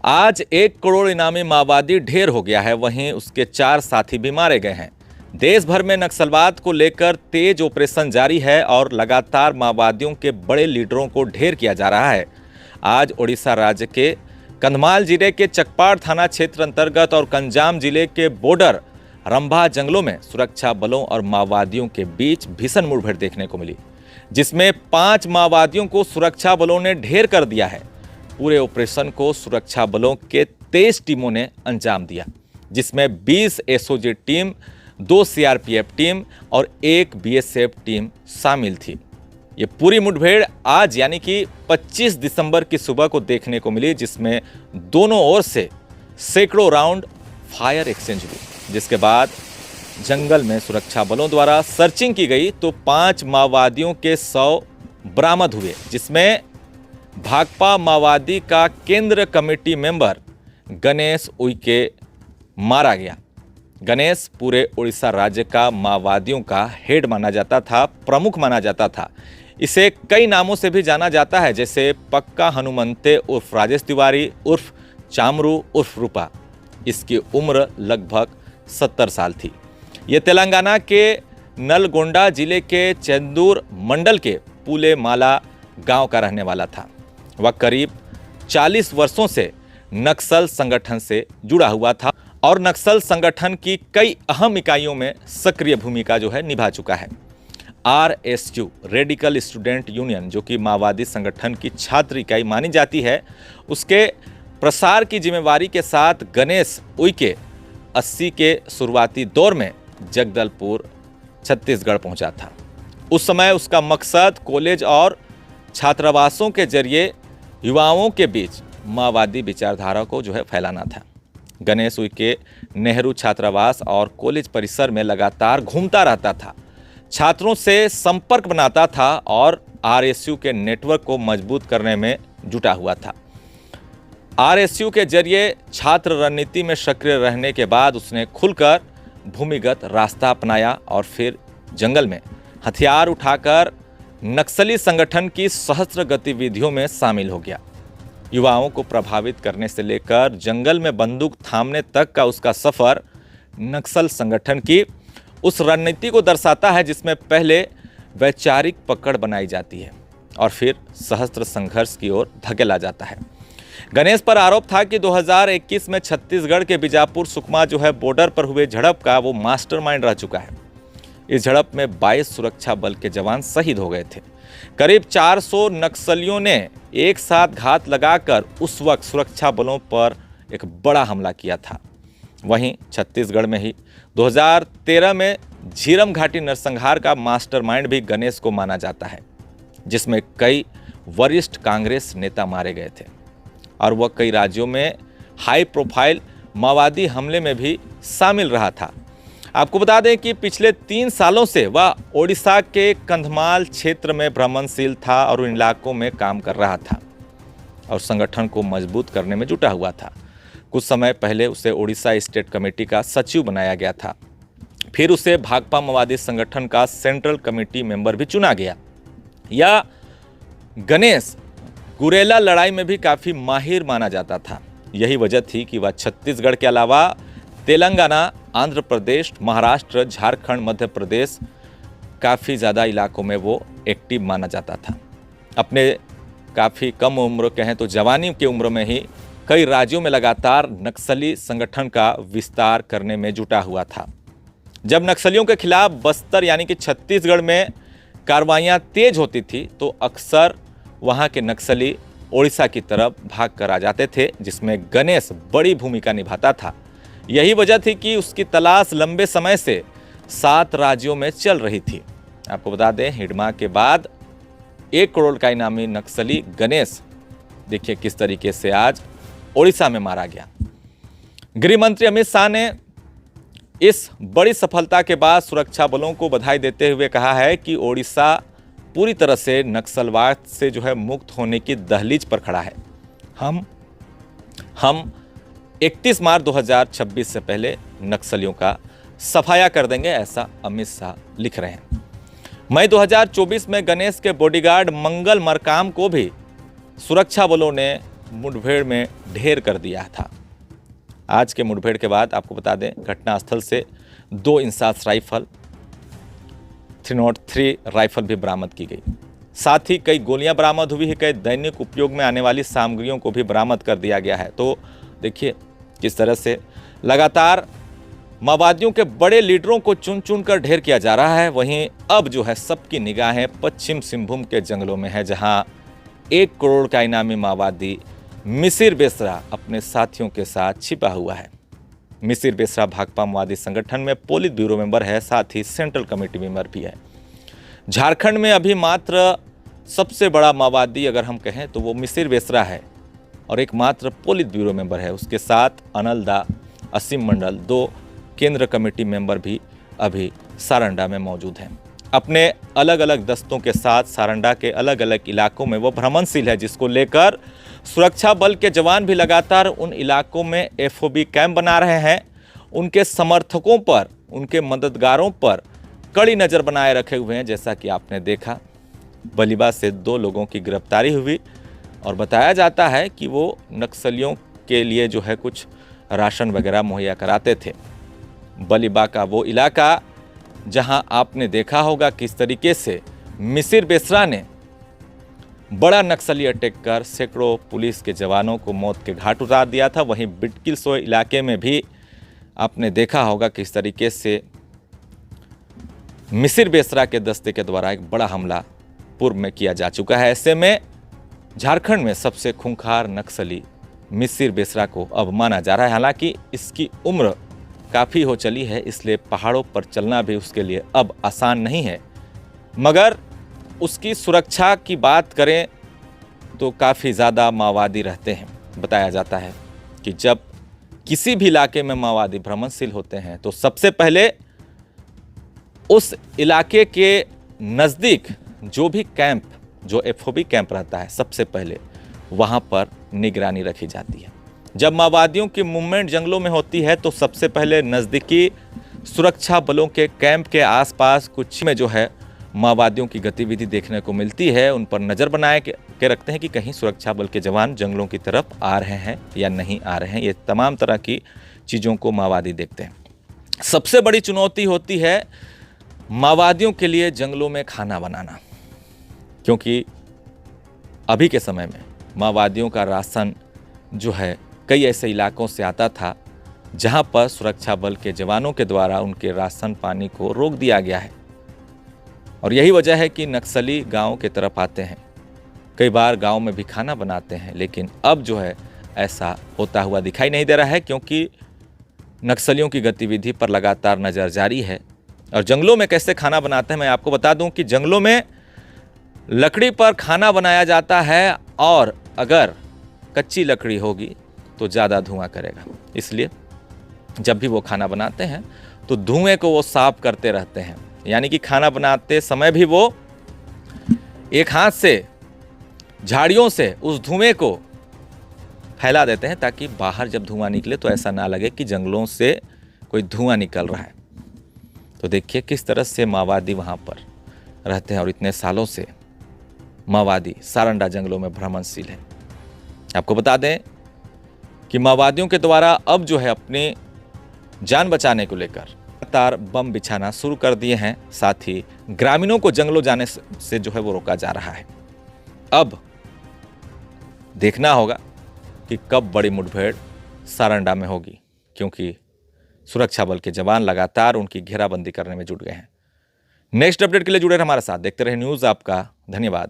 आज 1 करोड़ इनामी माओवादी ढेर हो गया है, वहीं उसके 4 साथी भी मारे गए हैं। देश भर में नक्सलवाद को लेकर तेज ऑपरेशन जारी है और लगातार माओवादियों के बड़े लीडरों को ढेर किया जा रहा है। आज ओडिशा राज्य के कंधमाल जिले के चकपाड़ थाना क्षेत्र अंतर्गत और गंजाम जिले के बॉर्डर रंभा जंगलों में सुरक्षा बलों और माओवादियों के बीच भीषण मुठभेड़ देखने को मिली, जिसमें 5 माओवादियों को सुरक्षा बलों ने ढेर कर दिया है। पूरे ऑपरेशन को सुरक्षा बलों के 23 टीमों ने अंजाम दिया, जिसमें 20 एसओजी टीम, 2 सीआरपीएफ टीम और 1 बीएसएफ टीम शामिल थी। ये पूरी मुठभेड़ आज यानी कि 25 दिसंबर की सुबह को देखने को मिली, जिसमें दोनों ओर से सैकड़ों राउंड फायर एक्सचेंज हुई, जिसके बाद जंगल में सुरक्षा बलों द्वारा सर्चिंग की गई तो 5 माओवादियों के 100 बरामद हुए, जिसमें भाकपा माओवादी का केंद्र कमेटी मेंबर गणेश उइके मारा गया। गणेश पूरे उड़ीसा राज्य का माओवादियों का हेड माना जाता था, प्रमुख माना जाता था। इसे कई नामों से भी जाना जाता है, जैसे पक्का हनुमंते उर्फ राजेश तिवारी उर्फ चामरू उर्फ रूपा। इसकी उम्र लगभग 70 साल थी। ये तेलंगाना के नलगोंडा जिले के चेंदूर मंडल के पुले माला गांव का रहने वाला था। वह करीब 40 वर्षों से नक्सल संगठन से जुड़ा हुआ था और नक्सल संगठन की कई अहम इकाइयों में सक्रिय भूमिका निभा चुका है। आरएसयू रेडिकल स्टूडेंट यूनियन, जो कि माओवादी संगठन की छात्र इकाई मानी जाती है, उसके प्रसार की जिम्मेवारी के साथ गणेश उइके 80 के शुरुआती दौर में जगदलपुर छत्तीसगढ़ पहुंचा था। उस समय उसका मकसद कॉलेज और छात्रावासों के जरिए युवाओं के बीच माओवादी विचारधारा को फैलाना था। गणेश उइके नेहरू छात्रावास और कॉलेज परिसर में लगातार घूमता रहता था, छात्रों से संपर्क बनाता था और आरएसयू के नेटवर्क को मजबूत करने में जुटा हुआ था। आरएसयू के जरिए छात्र रणनीति में सक्रिय रहने के बाद उसने खुलकर भूमिगत रास्ता अपनाया और फिर जंगल में हथियार उठाकर नक्सली संगठन की सहस्त्र गतिविधियों में शामिल हो गया। युवाओं को प्रभावित करने से लेकर जंगल में बंदूक थामने तक का उसका सफर नक्सल संगठन की उस रणनीति को दर्शाता है, जिसमें पहले वैचारिक पकड़ बनाई जाती है और फिर सहस्त्र संघर्ष की ओर धकेला जाता है। गणेश पर आरोप था कि 2021 में छत्तीसगढ़ के बीजापुर सुकमा बॉर्डर पर हुए झड़प का वो मास्टरमाइंड रह चुका है। इस झड़प में 22 सुरक्षा बल के जवान शहीद हो गए थे। करीब 400 नक्सलियों ने एक साथ घात लगाकर उस वक्त सुरक्षा बलों पर एक बड़ा हमला किया था। वहीं छत्तीसगढ़ में ही 2013 में झीरम घाटी नरसंहार का मास्टरमाइंड भी गणेश को माना जाता है, जिसमें कई वरिष्ठ कांग्रेस नेता मारे गए थे और वह कई राज्यों में हाई प्रोफाइल माओवादी हमले में भी शामिल रहा था। आपको बता दें कि पिछले 3 सालों से वह ओडिशा के कंधमाल क्षेत्र में भ्रमणशील था और उन इलाकों में काम कर रहा था और संगठन को मजबूत करने में जुटा हुआ था। कुछ समय पहले उसे ओडिशा स्टेट कमेटी का सचिव बनाया गया था। फिर उसे भाकपा माओवादी संगठन का सेंट्रल कमेटी मेंबर भी चुना गया। यह गणेश गुरेला लड़ाई में भी काफ़ी माहिर माना जाता था। यही वजह थी कि वह छत्तीसगढ़ के अलावा तेलंगाना, आंध्र प्रदेश, महाराष्ट्र, झारखंड, मध्य प्रदेश काफ़ी ज़्यादा इलाकों में वो एक्टिव माना जाता था। अपने काफ़ी कम उम्र कहें तो जवानी की उम्र में ही कई राज्यों में लगातार नक्सली संगठन का विस्तार करने में जुटा हुआ था। जब नक्सलियों के खिलाफ बस्तर यानी कि छत्तीसगढ़ में कार्रवाइयाँ तेज होती थी तो अक्सर वहाँ के नक्सली ओडिशा की तरफ भाग कर आ जाते थे, जिसमें गणेश बड़ी भूमिका निभाता था। यही वजह थी कि उसकी तलाश लंबे समय से 7 राज्यों में चल रही थी। आपको बता दें, हिडमा के बाद 1 करोड़ का इनामी नक्सली गणेश देखिए किस तरीके से आज ओडिशा में मारा गया। गृह मंत्री अमित शाह ने इस बड़ी सफलता के बाद सुरक्षा बलों को बधाई देते हुए कहा है कि ओडिशा पूरी तरह से नक्सलवाद से मुक्त होने की दहलीज पर खड़ा है। हम 31 मार्च 2026 से पहले नक्सलियों का सफाया कर देंगे, ऐसा अमित शाह लिख रहे हैं। मई 2024 में गणेश के बॉडीगार्ड मंगल मरकाम को भी सुरक्षा बलों ने मुठभेड़ में ढेर कर दिया था। आज के मुठभेड़ के बाद आपको बता दें, घटनास्थल से 2 इंसास राइफल, 303 राइफल भी बरामद की गई। साथ ही कई गोलियां बरामद हुई है, कई दैनिक उपयोग में आने वाली सामग्रियों को भी बरामद कर दिया गया है। तो देखिए किस तरह से लगातार माओवादियों के बड़े लीडरों को चुन चुन कर ढेर किया जा रहा है। वहीं अब जो है सबकी निगाहें पश्चिम सिंहभूम के जंगलों में है, जहां 1 करोड़ का इनामी माओवादी मिसिर बेसरा अपने साथियों के साथ छिपा हुआ है। मिसिर बेसरा भाकपा माओवादी संगठन में पोलित ब्यूरो मेंबर है, साथ ही सेंट्रल कमेटी मेंबर भी है। झारखंड में अभी मात्र सबसे बड़ा माओवादी अगर हम कहें तो वो मिसिर बेसरा है और एकमात्र पोलित ब्यूरो मेंबर है। उसके साथ अनलदा, असीम मंडल, 2 केंद्र कमेटी मेंबर भी अभी सारंडा में मौजूद हैं। अपने अलग अलग दस्तों के साथ सारंडा के अलग अलग इलाकों में वो भ्रमणशील है, जिसको लेकर सुरक्षा बल के जवान भी लगातार उन इलाकों में एफओबी कैंप बना रहे हैं। उनके समर्थकों पर, उनके मददगारों पर कड़ी नज़र बनाए रखे हुए हैं। जैसा कि आपने देखा, बलिबा से 2 लोगों की गिरफ्तारी हुई और बताया जाता है कि वो नक्सलियों के लिए जो है कुछ राशन वगैरह मुहैया कराते थे। बलिबा का वो इलाका जहां आपने देखा होगा किस तरीके से मिसिर बेसरा ने बड़ा नक्सली अटैक कर सैकड़ों पुलिस के जवानों को मौत के घाट उतार दिया था। वहीं बिटकिलसोय इलाके में भी आपने देखा होगा किस तरीके से मिसिर बेसरा के दस्ते के द्वारा एक बड़ा हमला पूर्व में किया जा चुका है। ऐसे में झारखंड में सबसे खूंखार नक्सली मिसिर बेसरा को अब माना जा रहा है। हालांकि इसकी उम्र काफ़ी हो चली है, इसलिए पहाड़ों पर चलना भी उसके लिए अब आसान नहीं है। मगर उसकी सुरक्षा की बात करें तो काफ़ी ज़्यादा माओवादी रहते हैं। बताया जाता है कि जब किसी भी इलाके में माओवादी भ्रमणशील होते हैं तो सबसे पहले उस इलाके के नज़दीक जो भी कैंप, जो एफओबी कैंप रहता है, सबसे पहले वहाँ पर निगरानी रखी जाती है। जब माओवादियों की मूवमेंट जंगलों में होती है तो सबसे पहले नज़दीकी सुरक्षा बलों के कैंप के आसपास कुछ में जो है माओवादियों की गतिविधि देखने को मिलती है। उन पर नज़र बनाए के रखते हैं कि कहीं सुरक्षा बल के जवान जंगलों की तरफ आ रहे हैं या नहीं आ रहे हैं। ये तमाम तरह की चीज़ों को माओवादी देखते हैं। सबसे बड़ी चुनौती होती है माओवादियों के लिए जंगलों में खाना बनाना, क्योंकि अभी के समय में माओवादियों का राशन जो है कई ऐसे इलाकों से आता था जहां पर सुरक्षा बल के जवानों के द्वारा उनके राशन पानी को रोक दिया गया है। और यही वजह है कि नक्सली गांव की तरफ आते हैं, कई बार गांव में भी खाना बनाते हैं। लेकिन अब जो है ऐसा होता हुआ दिखाई नहीं दे रहा है, क्योंकि नक्सलियों की गतिविधि पर लगातार नज़र जारी है। और जंगलों में कैसे खाना बनाते हैं मैं आपको बता दूं कि जंगलों में लकड़ी पर खाना बनाया जाता है, और अगर कच्ची लकड़ी होगी तो ज़्यादा धुआं करेगा। इसलिए जब भी वो खाना बनाते हैं तो धुएं को वो साफ करते रहते हैं। यानी कि खाना बनाते समय भी वो एक हाथ से झाड़ियों से उस धुएं को फैला देते हैं, ताकि बाहर जब धुआं निकले तो ऐसा ना लगे कि जंगलों से कोई धुआं निकल रहा है। तो देखिए किस तरह से माओवादी वहाँ पर रहते हैं, और इतने सालों से माओवादी सारंडा जंगलों में भ्रमणशील है। आपको बता दें कि माओवादियों के द्वारा अब जो है अपनी जान बचाने को लेकर लगातार बम बिछाना शुरू कर दिए हैं। साथ ही ग्रामीणों को जंगलों जाने से जो है वो रोका जा रहा है। अब देखना होगा कि कब बड़ी मुठभेड़ सारंडा में होगी, क्योंकि सुरक्षा बल के जवान लगातार उनकी घेराबंदी करने में जुट गए हैं। नेक्स्ट अपडेट के लिए जुड़े रहिए हमारे साथ, देखते रहे न्यूज़ आपका। धन्यवाद।